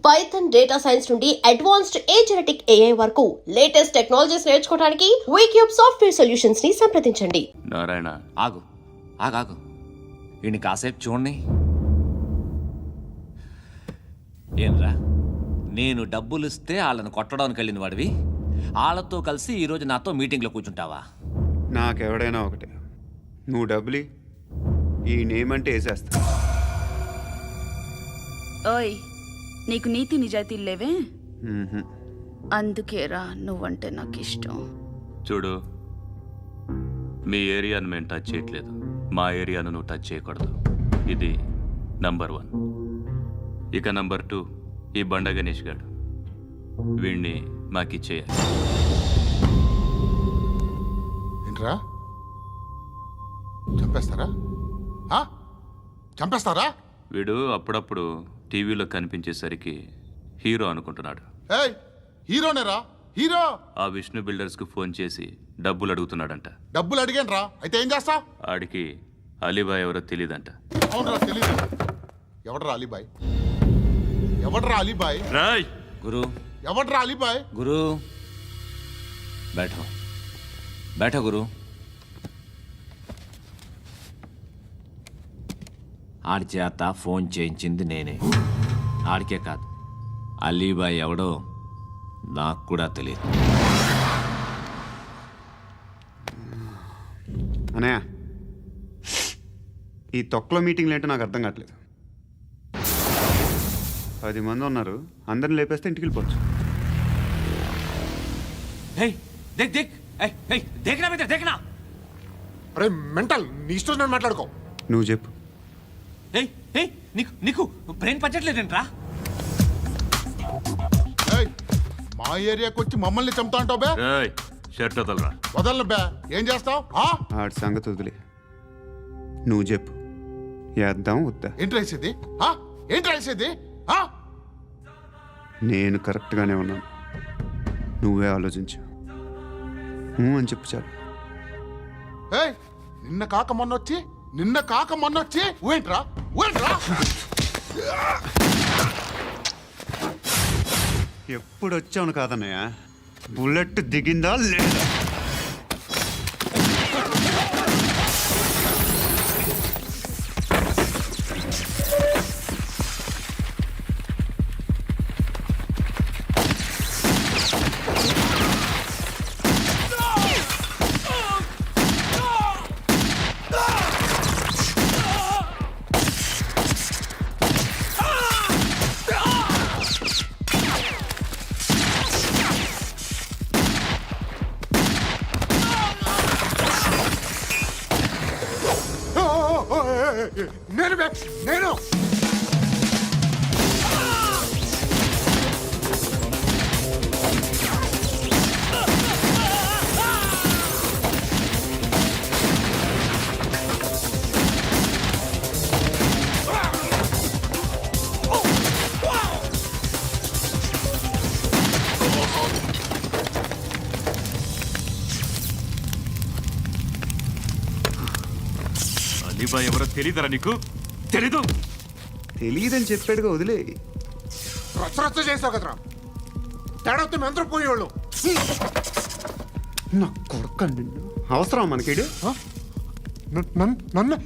Python data science నుండి advanced genetic AI వరకు latest technologies నేర్చుకోవడానికి వీక్యూబ్ సాఫ్ట్వేర్ సొల్యూషన్స్ ని సంప్రదించండి. నారాయణ ఆగు ఆగాగు ఈయన కాసేపు చూడండి. ఏంరా నేను డబ్బులు ఇస్తే వాళ్ళని కొట్టడానికి వెళ్ళిన వాడివి వాళ్ళతో కలిసి ఈరోజు నాతో మీటింగ్లో కూర్చుంటావా? నాకెవడైనా ఒకటే, నువ్వు డబ్బులి ఈ నేమ్ అంటే వేసేస్తా. ఓయ్ నీకు నీతి నిజాయితీలు లేవే, అందుకేరా నువ్వంటే నాకు ఇష్టం. చూడు, మీ ఏరియాను మేము టచ్ చేయట్లేదు, మా ఏరియాను నువ్వు టచ్ చేయకూడదు. ఇది నంబర్ 1. ఇక నంబర్ 2, ఈ బండ గణేష్ గారు, వీణ్ణి మాకిచ్చేయాలి. ఏంట్రా చంపేస్తారా? చంపేస్తారా? వీడు అప్పుడప్పుడు టీవీలో కనిపించేసరికి హీరో అనుకుంటున్నాడు. ఏయ్ హీరోనేరా, హీరో. ఆ విష్ణు బిల్డర్స్కు ఫోన్ చేసి డబ్బులు అడుగుతున్నాడంట. డబ్బులు అడిగానురా, అయితే ఏం చేస్తా? ఆడికి అలీబాయ్ ఎవరో తెలియదంట. అవునరా, తెలీదు. ఎవడరా అలీబాయ్? ఎవడరా అలీబాయ్? రాయ్ గురు ఎవడరా అలీబాయ్? గురు బైఠో బైఠో గురు. ఆడి చేత ఫోన్ చేయించింది నేనే. ఆడికే కాదు, అలీబాయ్ ఎవడో నాకు కూడా తెలియదు. అనయ్య, ఈ తొక్కలో మీటింగ్లు ఏంటో నాకు అర్థం కావట్లేదు. 10 మంది ఉన్నారు, అందరిని లేపేస్తే ఇంటికి వెళ్ళిపోవచ్చు. అరే మెంటల్, నీ ఇష్టం నేను మాట్లాడుకో. నువ్వు చెప్పు. నీకు బ్రెయిన్ పచ్చట్లేదంట్రా? ఏయ్ మా ఏరియాకి వచ్చి మమ్మల్ని చంపుతా అంటావు బే? రాయ్ షర్ట్ వదలరా. వదలను బే. ఏం చేస్తావు? ఆడి సంగతి వదిలే, నువ్వు చెప్పు. వేద్దాం వద్దా? ఏంటి రాసేది? ఏంటి రాసేది? నేను కరెక్ట్గానే ఉన్నాను, నువ్వే ఆలోచించు. అని చెప్పు చాలు. ఏయ్ నిన్న కాక మొన్నొచ్చి ఊయంట్రా ఊయంట్రా. ఎప్పుడు వచ్చావును కాదన్నయ్య, బుల్లెట్ దిగిందా లేదా? నేను బే, నేను. అలీబాయ్ ఎవరో తెలీదరా నీకు? తెలీదు? తెలియదని చెప్పాడుగా, వదిలే. రచ్చ చేసావు కదరా, తేడా వస్తే మెంతరం పోయేవాళ్ళు. నా కొడుక, నిన్ను అవసరం మనకేడు. నన్ను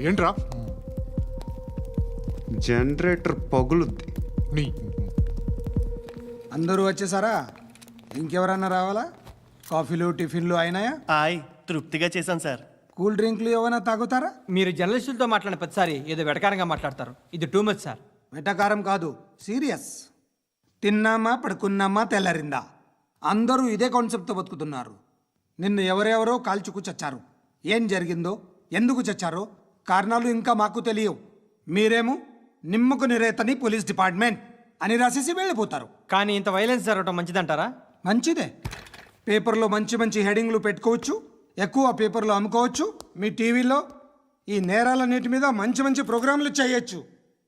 ఏంట్రా? జనరేటర్ పగులుద్ది. నీ అందరూ వచ్చేసారా? ఇంకెవరన్నా రావాలా? కాఫీలు టిఫిన్లు అయినాయా? తృప్తిగా చేశాను సార్. కూల్ డ్రింక్లు ఏమైనా తాగుతారా? మీరు జర్నలిస్టులతో మాట్లాడిన ప్రతిసారి ఏదో వెటకారంగా మాట్లాడతారు. ఇది టూ మచ్ సార్. వెటకారం కాదు, సీరియస్. తిన్నామా పడుకున్నామా తెల్లరిందా, అందరూ ఇదే కాన్సెప్ట్తో బతుకుతున్నారు. నిన్ను ఎవరెవరో కాల్చుకు చచ్చారు. ఏం జరిగిందో, ఎందుకు చచ్చారో కారణాలు ఇంకా మాకు తెలియవు. మీరేమో నిమ్మకు నిరేతని పోలీస్ డిపార్ట్మెంట్ అని రాసేసి వెళ్ళిపోతారు. కానీ ఇంత వైలెన్స్ జరగడం మంచిదంటారా? మంచిదే. పేపర్లో మంచి మంచి హెడింగ్లు పెట్టుకోవచ్చు, ఎక్కువ పేపర్లు అమ్ముకోవచ్చు. మీ టీవీలో ఈ నేరాలన్నిటి మీద మంచి మంచి ప్రోగ్రాంలు చేయొచ్చు.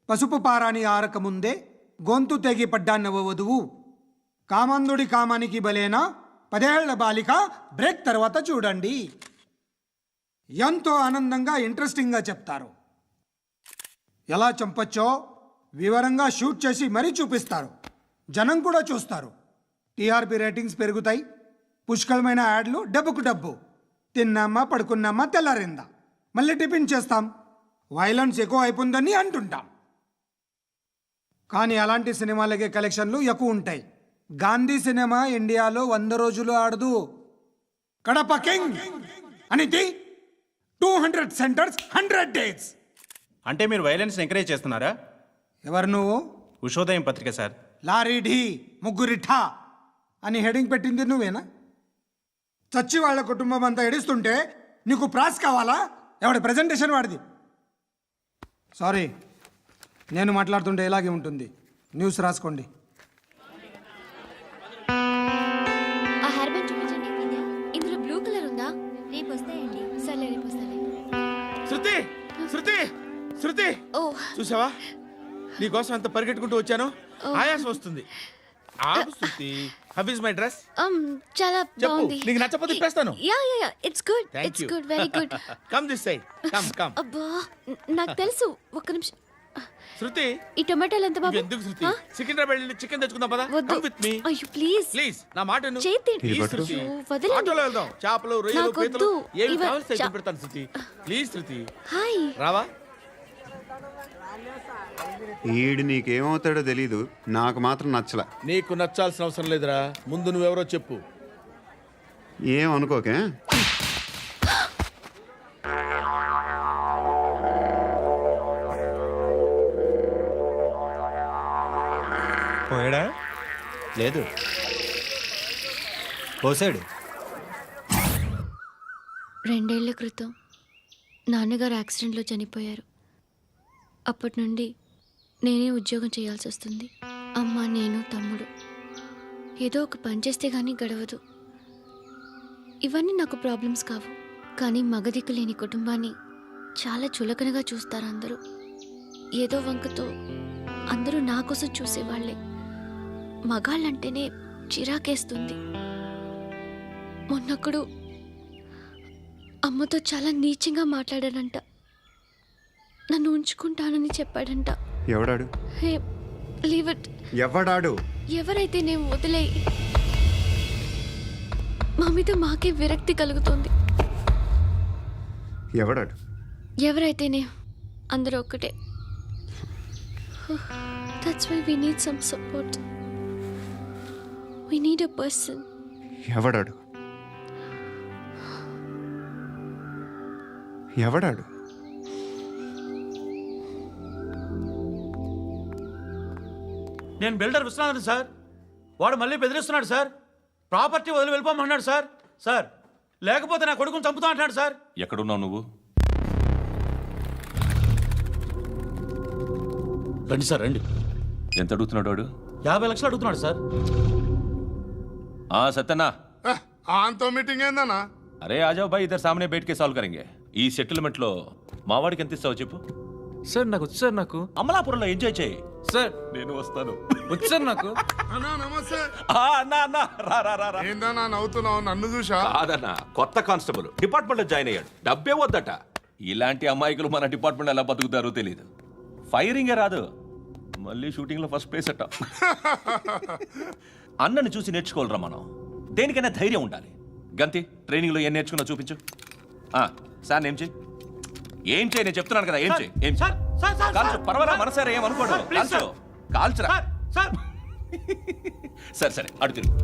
పసుపు పారాని ఆరక ముందే గొంతు తెగి పడ్డాన్నవ వధువు, కామందుడి కామానికి బలేనా 10 ఏళ్ల బాలిక బ్రేక్ తర్వాత చూడండి. ఎంతో ఆనందంగా ఇంట్రెస్టింగ్గా చెప్తారు. ఎలా చంపచ్చో వివరంగా షూట్ చేసి మరీ చూపిస్తారు. జనం కూడా చూస్తారు. టీఆర్పీ రేటింగ్స్ పెరుగుతాయి. పుష్కలమైన యాడ్లు, డబ్బుకు డబ్బు. తిన్నామా, పడుకున్నామా, తెల్లారిందా, మళ్ళీ టిఫిన్ చేస్తాం. వైలెన్స్ ఎక్కువ అయిపోయిందని అంటుంటాం. కానీ అలాంటి సినిమాలకే కలెక్షన్లు ఎక్కువ ఉంటాయి. గాంధీ సినిమా ఇండియాలో 100 రోజులు ఆడదు. కడప కింగ్ అనితి 200 సెంటర్స్ 100 డేస్. అంటే మీరు వైలెన్స్ ఎంకరేజ్ చేస్తున్నారా? ఎవరు నువ్వు? ఉషోదయం పత్రిక సార్. లారీ ఢీ ముగ్గురి ఠా అని హెడింగ్ పెట్టింది నువ్వేనా? చచ్చి వాళ్ళ కుటుంబం అంతా ఎడుస్తుంటే నీకు ప్రాస్ కావాలా? ఎవడి ప్రెజెంటేషన్ వాడిది. సారీ, నేను మాట్లాడుతుంటే ఇలాగే ఉంటుంది. న్యూస్ రాసుకోండి. ఆ హెయిర్ బ్యాండ్ చూపించండి. ఇందులో బ్లూ కలర్ ఉందా? రేపు వస్తాయండి. సర్లే, రేపు వస్తాలే. శృతి శృతి శృతి, ఓ చూసావా నీకోసం ఎంత పరిగెట్టుకుంటూ వచ్చాను. ఆయాసం వస్తుంది. ఆగు Shruti. How is my dress? చాలా చెప్పు. బాగుంది. నీకు నచ్చకపోతే తిప్పేస్తాను. Yeah yeah yeah, it's good. Thank it's you. Good, very good. Come this side. Come come. అబ్బా, నాకు తెలుసు. ఒక్క నిమిషం. శృతి, ఈ టొమాటోలు ఎంత బాబు? ఎందుకు శృతి? ఆ? సికింద్రాబాద్ వెళ్ళి చికెన్ తెచ్చుకుందాం పదా. వద్దు. కమ్ విత్ మీ అయ్యో ప్లీజ్ ప్లీజ్. నా మాట విను. చేతి Please, పట్టు. శృతి. అయ్యో, వదలండి. ఆటోలో వెళ్దాం. చేపలు, రొయ్యలు, నాకు పీతలు వద్దు. ఏమి ఇవ- కావాలి చా- పెడతాను శృతి. Please Shruti, hi. రావా? ఈడు నీకేమవుతాడో తెలీదు, నాకు మాత్రం నచ్చల. నీకు నచ్చాల్సిన అవసరం లేదురా. ముందు నువ్వెవరో చెప్పు. ఏం అనుకోకే. పోయాడా? లేదు, పోసాడు. 2 ఏళ్ల క్రితం నాన్నగారు యాక్సిడెంట్లో చనిపోయారు. అప్పటి నుండి నేనే ఉద్యోగం చేయాల్సి వస్తుంది. అమ్మ, నేను, తమ్ముడు ఏదో ఒక పని చేస్తే కానీ గడవదు. ఇవన్నీ నాకు ప్రాబ్లమ్స్ కావు. కానీ మగదిక్కు లేని కుటుంబాన్ని చాలా చులకనగా చూస్తారు అందరూ. ఏదో వంకతో అందరూ నా కోసం చూసేవాళ్లే. మగాళ్ళంటేనే చిరాకేస్తుంది. మొన్నప్పుడు అమ్మతో చాలా నీచంగా మాట్లాడాడంట. నన్ను ఉంచుకుంటానని చెప్పాడంట. ఎవడాడు? హే, లీవ్ ఇట్. ఎవడాడు? ఎవరైతే నేను వదిలేయి. మా మీద మాకే విరక్తి కలుగుతుంది. ఎవడాడు? ఎవరైతేనే అందరూ ఒక్కటే. That's why we need some support. We need a person. ఎవడాడు? ఎవడాడు? నేను బిల్డర్ విశ్వనాథన్ సార్. వాడు మళ్ళీ బెదిరిస్తున్నాడు సార్. ప్రాపర్టీ వదిలి వెళ్ళిపోమన్నాడు సార్. సార్, లేకపోతే నా కొడుకుని చంపుతా అంటున్నాడు సార్. ఎక్కడున్నావు నువ్వు? రండి సార్, రండి. ఎంత అడుగుతున్నాడు వాడు? 50 లక్షలు అడుగుతున్నాడు సార్. సత్యన్నా, ఆంతో మీటింగ్ ఏందన్నా? అరే ఆజావ్ భాయ్, ఇద్దరు సామనే బయటకే సాల్వ్ కరెంగే. ఈ సెటిల్మెంట్ లో మావాడికి ఎంత ఇస్తావు చెప్పు. సార్ నాకు వచ్చు సార్. నాకు అమలాపురంలో ఎంజాయ్ చేయి సార్. నేను వస్తాను. వచ్చు సార్ నాకు. అన్నా నమస్తే. అన్నా అన్నా, రా రా రా రా. ఏందన్నా నవ్వుతున్నావు? నన్ను చూసా? కాదన్నా, కొత్త కానిస్టేబుల్ డిపార్ట్మెంట్ లో జాయిన్ అయ్యాడు. డబ్బే వద్దట. ఇలాంటి అమాయకులు మన డిపార్ట్మెంట్ ఎలా బతుకుతారో తెలియదు. ఫైరింగే రాదు, మళ్ళీ షూటింగ్ లో ఫస్ట్ ప్లేస్ అట్ట. అన్నని చూసి నేర్చుకోవాలరా మనం. దేనికైనా ధైర్యం ఉండాలి. గంతి, ట్రైనింగ్ లో ఏం నేర్చుకున్నా చూపించు. సార్ ఏం చేయి, ఏం చేయి, నేను చెప్తున్నాను కదా. ఏం చేయి, ఏం చేయి. కాల్చు, పర్వాలా, మనసారా ఏం అనుకోడు. కాల్చు, కాల్చురా. సరే సరే, అడు తిరుగు.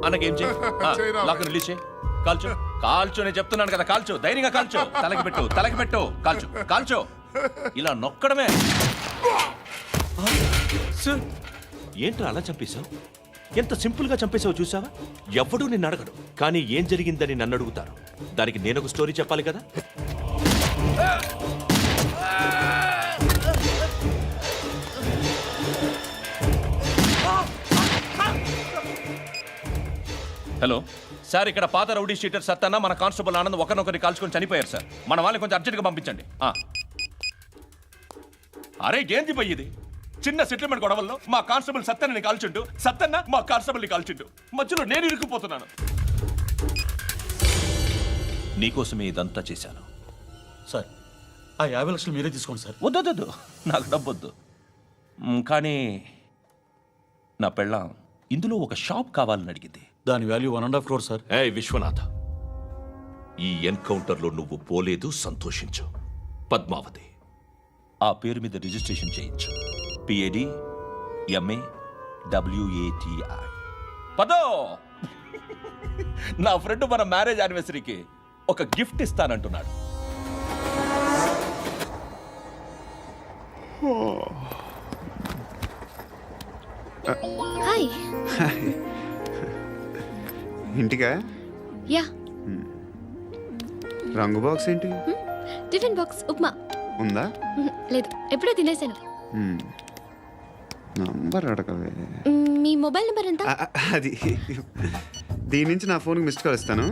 అన్నకేం చేయి, లాక్ రిలీజ్ చేయి. కాల్చు, కాల్చు, నేను చెప్తున్నాను కదా. కాల్చు, ధైర్యంగా కాల్చు. తలకి పెట్టు, తలకి పెట్టు. కాల్చు, కాల్చు. ఇలా నొక్కడమే. ఏంట్రా అలా చంపేశావు? ఎంత సింపుల్ గా చంపేశావు చూసావా? ఎవడూ నిన్ను అడగడు, కానీ ఏం జరిగిందని నన్ను అడుగుతారు. దానికి నేను ఒక స్టోరీ చెప్పాలి కదా. హలో సార్, ఇక్కడ పాత రౌడీ షీటర్ సత్తన్న, మన కానిస్టేబుల్ ఆనంద్ ఒకరినొకరిని కాల్చుకొని చనిపోయారు సార్. మన వాళ్ళని కొంచెం అర్జెంట్గా పంపించండి. అరే ఏంది పోయి ఇది? చిన్న సెటిల్మెంట్ గొడవల్లో మా కానిస్టేబుల్ సత్తన్నని కాల్చుంటూ, సత్తన్న మా కానిస్టేబుల్ని కాల్చుంటూ, మధ్యలో నేను ఇరుక్కుపోతున్నాను. నీకోసమే ఇదంతా చేశాను. సార్ ఆ 50 లక్షలు మీరే తీసుకోండి సార్. వద్దొద్దు, నాకు డబ్బొద్దు. కానీ నా పెళ్ళాం ఇందులో ఒక షాప్ కావాలని అడిగింది. దాని వాల్యూ 1.5 crore సార్. ఏ విశ్వనాథ్, ఈ ఎన్కౌంటర్లో నువ్వు పోలేదు, సంతోషించు. పద్మావతి ఆ పేరు మీద రిజిస్ట్రేషన్ చేయించు. PAD MA WATI. పదో, నా ఫ్రెండ్ మన మ్యారేజ్ యానివర్సరీకి ఒక గిఫ్ట్ ఇస్తానంటున్నాడు. హాయ్. ఇంటికా? యా. రంగు బాక్స్ ఏంటి? Tiffin box upma. ఉందా? లేదు, ఎప్పుడో తినేసాను. నంబర్ అడగవే. మీ మొబైల్ నెంబర్ ఎంత? అది దీని నుంచి నా ఫోన్కి మిస్డ్ కాల్ ఇస్తాను.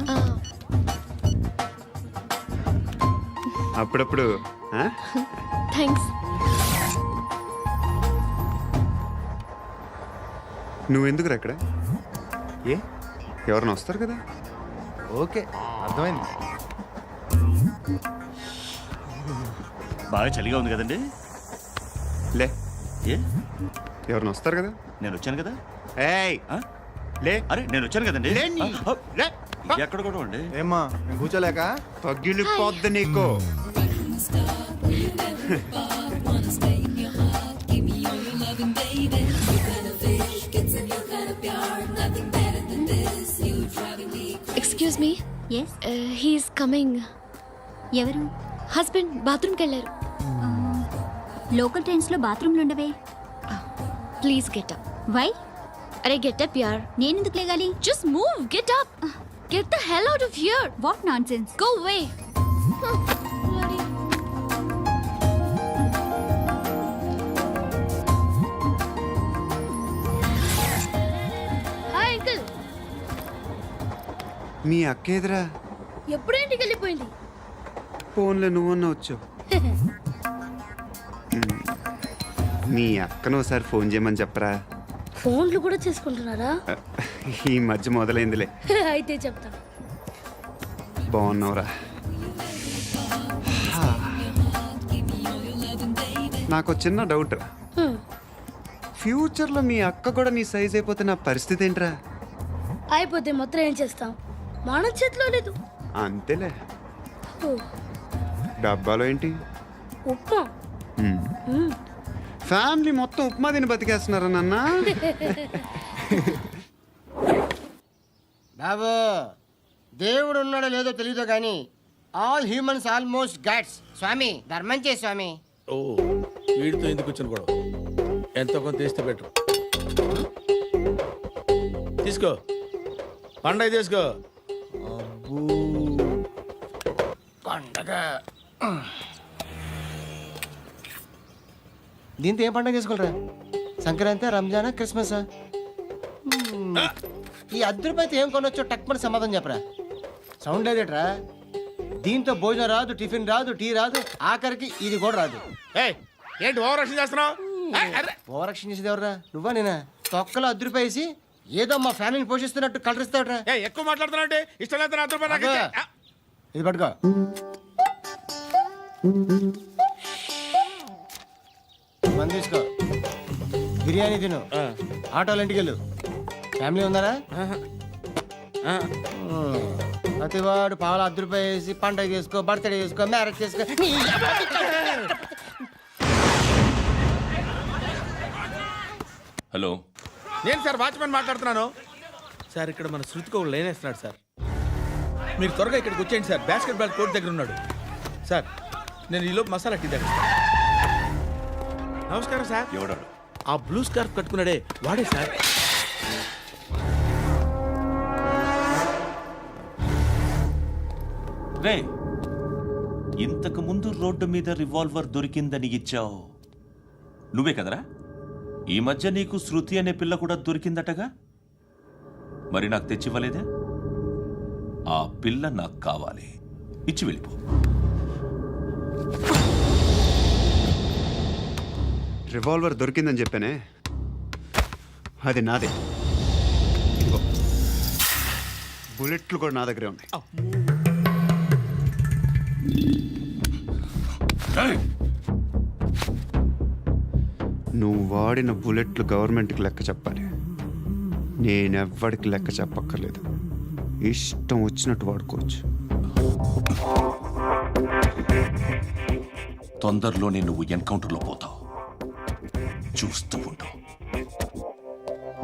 అప్పుడప్పుడు. థ్యాంక్స్. నువ్వెందుకురా ఇక్కడ? ఏ ఎవరైనా వస్తారు కదా? ఓకే, అర్థమైంది. బాగా చలిగా ఉంది కదండి. లే, ఏ ఎవరైనా వస్తారు కదా? నేను వచ్చాను కదా. ఏయ్ లే. అరే నేను వచ్చాను కదండి. లే నీ. లే. ఎక్కడ కూడా అండి. ఏమ్మా కూర్చోలేక? తగ్గిలిపోద్ది నీకు. Excuse me. Yes, he's coming. ఎవరు? హస్బెండ్ బాత్రూమ్కి వెళ్ళారు. లోకల్ ట్రైన్స్లో బాత్రూమ్లు ఉండవే. Please get up. వై? అరే గెట్ అప్ యార్. నేనెందుకు లేగాలి? Just move, get up. Get the hell out of here. What nonsense. Go away. Hi uncle. మీ అక్క ఎదురా? ఎప్పుడు ఇంటికి వెళ్ళిపోయింది? ఫోన్లో నువ్వన్నా వచ్చావు. మీ అక్కను ఒకసారి ఫోన్ చేయమని చెప్పరా. ఫోన్లు కూడా చేసుకుంటున్నారా? ఈ మధ్య మొదలైందిలే. అయితే చెప్తా. బాగున్నావురా? నాకు చిన్న డౌట్. ఫ్యూచర్లో మీ అక్క కూడా నీ సైజ్ అయిపోతే నా పరిస్థితి ఏంట్రా? అయిపోతే మొత్తం ఏం చేస్తాం? మన చేతిలో లేదు. అంతేలే. డబ్బాలో ఏంటి? ఉప్మా. ఫ్యామిలీ మొత్తం ఉప్మా తిని బతికేస్తున్నారా నాన్న? బాబు, దేవుడు ఉన్నాడో లేదో తెలియదు కానీ ఆల్ హ్యూమన్స్ ఆల్మోస్ట్ గాడ్స్. స్వామి ధర్మం చే స్వామి. ఓ వీడితో ఎందుకు వచ్చిన గొడవ? ఎంతో కొంత తీస్తే బెటర్. తీసుకో, పండగ తీసుకో. పండగ దీంతో ఏం పండగ చేసుకోలేరా? సంక్రాంతి, రంజానా, క్రిస్మసా? ఈ ₹10 ఏం కొనొచ్చో టక్మని సమాధానం చెప్పరా. సౌండ్ లేదేట్రా? దీంతో భోజనం రాదు, టిఫిన్ రాదు, టీ రాదు, ఆఖరికి ఇది కూడా రాదు. ఏంటి ఓవర్ రక్షణ చేస్తున్నావు? ఓవరాక్షన్ చేసేది ఎవరా? నువ్వా నేనా? తొక్కలో ₹10 వేసి ఏదో మా ఫ్యామిలీని పోషిస్తున్నట్టు కలరిస్తావుట్రా. ఎక్కువ మాట్లాడుతున్నావు. ఇష్టం లేదు ₹10 ఇది పట్టుకో. మంది తీసుకో, బిర్యానీ తిను, ఆటోలు ఇంటికి వెళ్ళు. ఫ్యామిలీ ఉన్నారా? ప్రతివాడు పావులు ₹10 వేసి పండగ చేసుకో, బర్త్డే చేసుకో, మ్యారేజ్ చేసుకో. హలో, నేను సార్ వాచ్మెన్ మాట్లాడుతున్నాను. సార్ ఇక్కడ మన శృతికి ఒక లైన్ వేస్తున్నాడు సార్. మీరు త్వరగా ఇక్కడికి వచ్చేయండి సార్. బాస్కెట్ బాల్ కోర్ట్ దగ్గర ఉన్నాడు సార్. నేను ఈలోపు మసాలా టీ దగ్గర. నమస్కారం సార్. ఎవడాడు? ఆ బ్లూ స్కార్ఫ్ కట్టుకున్నాడే వాడే సార్. రే, ఇంతకు ముందు రోడ్డు మీద రివాల్వర్ దొరికిందని ఇచ్చావు నువ్వే కదరా? ఈ మధ్య నీకు శృతి అనే పిల్ల కూడా దొరికిందటగా? మరి నాకు తెచ్చివ్వలేదే? ఆ పిల్ల నాకు కావాలి, ఇచ్చి వెళ్ళిపో. రివాల్వర్ దొరికిందని చెప్పానే, అది నాదే. బుల్లెట్లు కూడా నా దగ్గరే ఉన్నాయి. నువ్వు వాడిన బుల్లెట్లు గవర్నమెంట్కి లెక్క చెప్పాలి. నేనెవ్వడికి లెక్క చెప్పక్కర్లేదు. ఇష్టం వచ్చినట్టు వాడుకోవచ్చు. తొందరలోనే నువ్వు ఎన్కౌంటర్లో పోతావు, చూస్తూ ఉంటావు.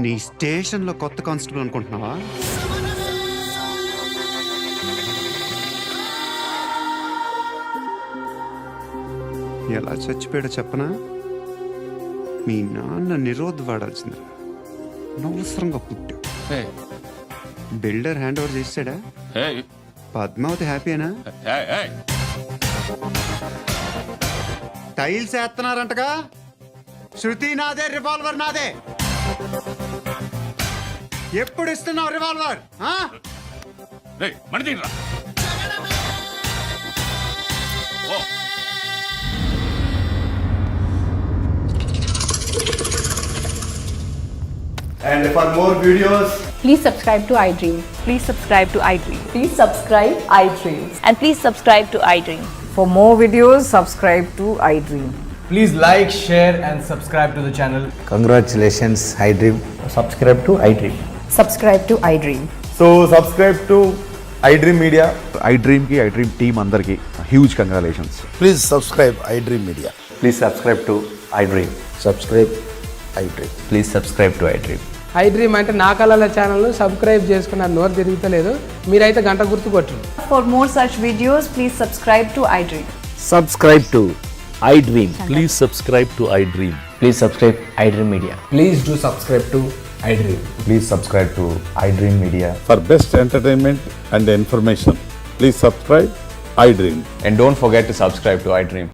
నీ స్టేషన్లో కొత్త కానిస్టేబుల్ అనుకుంటున్నావా? ఎలా చచ్చిపోయాడో చెప్పనా? మీ నాన్న నిరోధ్ వాడాల్సిందిరా. అనవసరంగా పుట్టావు. బిల్డర్ హ్యాండ్ ఓవర్ చేసాడా? పద్మావతి హ్యాపీనా? టైల్స్ వేస్తున్నారంటగా. శృతి నాదే, రివాల్వర్ నాదే. ఎప్పుడు ఇస్తున్నావు revolver? And for more videos, please subscribe to iDream. Please subscribe to iDream. Please subscribe iDream. And please subscribe to iDream. For more videos, subscribe to iDream. please like, share, and subscribe to the channel. Congratulations iDream. Subscribe to iDream. Subscribe to iDream. So subscribe to iDream Media. iDream ki iDream team andarki huge congratulations. Please subscribe iDream Media. Please subscribe to iDream. Subscribe iDream. Please subscribe to iDream. iDream అంటే నా కళల ఛానల్ను subscribe చేసుకున్న నోరు తిరుగుతలేదు. మీరైతే గంట గుర్తు కొట్టండి. For more such videos, please subscribe to iDream. Subscribe to iDream. Please subscribe to iDream. Please subscribe iDream Media. Please do subscribe to iDream. Please subscribe to iDream Media. For best entertainment and information, please subscribe iDream. And don't forget to subscribe to iDream.